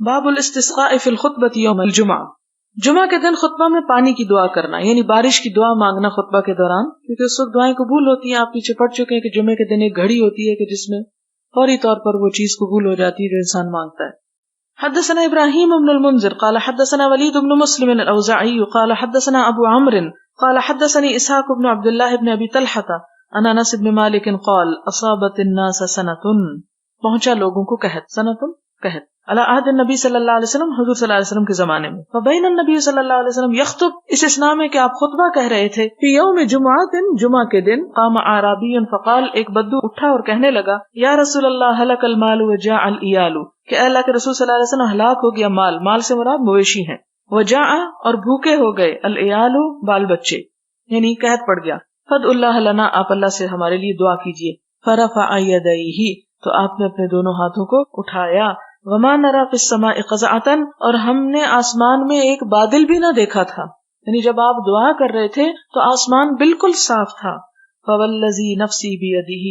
باب الاستسقاء فی الخطبۃ یوم الجمعہ، جمعہ کے دن خطبہ میں پانی کی دعا کرنا، یعنی بارش کی دعا مانگنا خطبہ کے دوران، کیونکہ اس وقت دعائیں قبول ہوتی ہیں. آپ پیچھے پڑ چکے ہیں کہ جمعے کے دن ایک گھڑی ہوتی ہے کہ جس میں فوری طور پر وہ چیز قبول ہو جاتی ہے جو انسان مانگتا ہے. حدثنا ابراہیم بن المنذر قال حدثنا ولید بن مسلم الاوزاعی قال حدثنا ابو عمرو قال حدثني اسحاق بن عبد الله بن ابی طلحہ عن انس بن مالک قال اصابت الناس سنۃ، پہنچا لوگوں کو قحط، سنۃ قحط، علی عہد النبی صلی اللہ علیہ وسلم، حضور صلی اللہ علیہ وسلم کے زمانے میں. فبین النبی صلی اللہ علیہ وسلم یخطب، اس اسنا میں کہ آپ خطبہ کہہ رہے تھے. فی یوم جمعۃ، جمعہ کے دن. قام اعرابی فقال، ایک بدو اٹھا اور کہنے لگا، یا رسول اللہ ہلک المال وجاع العیال، کہ اے اللہ کے رسول صلی اللہ علیہ وسلم ہلاک ہو گیا مال، مال سے مراد مویشی ہیں، وجاع اور بھوکے ہو گئے، العیال بال بچے، یعنی قحط پڑ گیا. فد اللہ لنا، آپ اللہ سے ہمارے لیے دعا کیجیے. فرفع یدیہ، تو آپ نے اپنے دونوں ہاتھوں کو اٹھایا. وما نرى في السماء قزعة، اور ہم نے آسمان میں ایک بادل بھی نہ دیکھا تھا، یعنی جب آپ دعا کر رہے تھے تو آسمان بالکل صاف تھا. فوالذی نفسی بیدہ،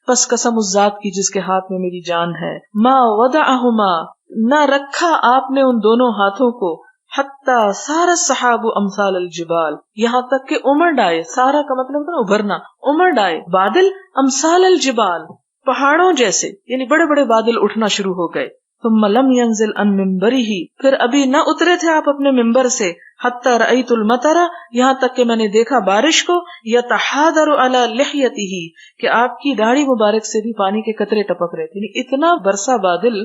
پس قسم اس ذات کی جس کے ہاتھ میں میری جان ہے. ما وضعہما، نہ رکھا آپ نے ان دونوں ہاتھوں کو، حتی سار السحاب امثال الجبال، یہاں تک کہ امڑ آئے، سارا کا مطلب ہوتا ہے ابھرنا، امڑ آئے بادل، امثال الجبال، پہاڑوں جیسے، یعنی بڑے بڑے بادل اٹھنا شروع ہو گئے. ثم لم ينزل عن منبره، پھر ابھی نہ اترے تھے آپ اپنے منبر سے. حتی رأیت المطر، یہاں تک کہ میں نے دیکھا بارش کو. یتحادر علی لحیته، کہ آپ کی داڑھی مبارک سے بھی پانی کے قطرے ٹپک رہے تھے، یعنی اتنا برسا بادل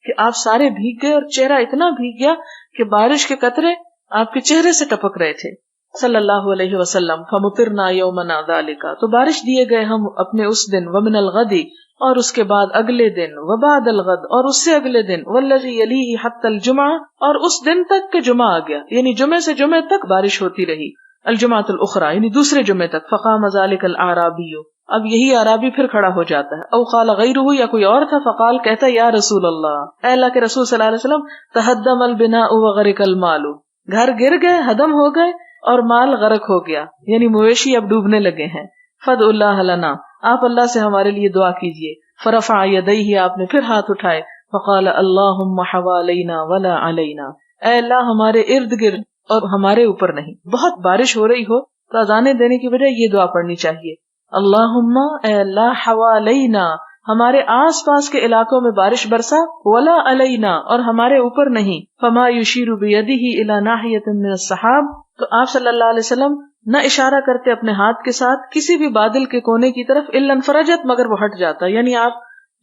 کہ آپ سارے بھیگ گئے اور چہرہ اتنا بھیگ گیا کہ بارش کے قطرے آپ کے چہرے سے ٹپک رہے تھے صلی اللہ علیہ وسلم. فمطرنا یومنا ذالک، تو بارش دیے گئے ہم اپنے اس دن. ومن الغد، اور اس کے بعد اگلے دن. وبعد الغد، اور اس سے اگلے دن. والذی یلیہ حتی الجمعہ، اور اس دن تک کہ جمعہ آ گیا، یعنی جمعے سے جمعے تک بارش ہوتی رہی. الجمعۃ الاخری، یعنی دوسرے جمعے تک. فقام ذلک الاعرابی، اب یہی اعرابی پھر کھڑا ہو جاتا ہے. او قال غیرہ، یا کوئی اور تھا. فقال، کہتا یا رسول اللہ، اے اللہ کے رسول صلی اللہ علیہ وسلم، تہدم البناء وغرق المال، گھر گر گئے، ہدم ہو گئے اور مال غرق ہو گیا، یعنی مویشی اب ڈوبنے لگے ہیں. فد اللہ لنا، آپ اللہ سے ہمارے لیے دعا کیجیے. فرفع یدیہ، آپ نے پھر ہاتھ اٹھائے. فقال اللہم حوالینا ولا علینا، اے اللہ ہمارے ارد گرد اور ہمارے اوپر نہیں. بہت بارش ہو رہی ہو تو اذانیں دینے کی بجائے یہ دعا پڑھنی چاہیے. اللہم، اے اللہ، حوالینا، ہمارے آس پاس کے علاقوں میں بارش برسا، ولا علینا، اور ہمارے اوپر نہیں. فما یشیر بیدہ الی ناحیۃ من السحاب، تو آپ صلی اللہ علیہ وسلم نہ اشارہ کرتے اپنے ہاتھ کے ساتھ کسی بھی بادل کے کونے کی طرف، الا انفرجت، مگر وہ ہٹ جاتا، یعنی آپ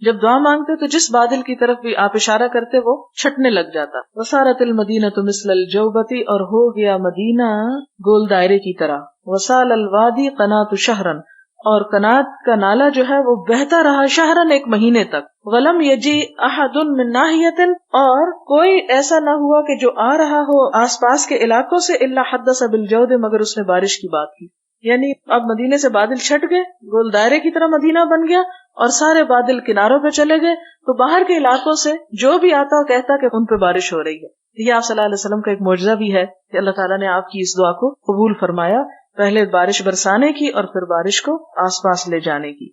جب دعا مانگتے تو جس بادل کی طرف بھی آپ اشارہ کرتے وہ چھٹنے لگ جاتا. وصارت المدینۃ مثل الجوبۃ، اور ہو گیا مدینہ گول دائرے کی طرح. وصال الوادی قنات شہرن، اور قنات کا نالا جو ہے وہ بہتا رہا شہرن، ایک مہینے تک. ولم یجی احد من ناحیۃ، اور کوئی ایسا نہ ہوا کہ جو آ رہا ہو آس پاس کے علاقوں سے، الا حدث بالجود، مگر اس نے بارش کی بات کی. یعنی اب مدینے سے بادل چھٹ گئے، گول دائرے کی طرح مدینہ بن گیا اور سارے بادل کناروں پہ چلے گئے، تو باہر کے علاقوں سے جو بھی آتا وہ کہتا کہ ان پہ بارش ہو رہی ہے. یہ آپ صلی اللہ علیہ وسلم کا ایک معجزہ بھی ہے کہ اللہ تعالیٰ نے آپ کی اس دعا کو قبول فرمایا، پہلے بارش برسانے کی اور پھر بارش کو آس پاس لے جانے کی.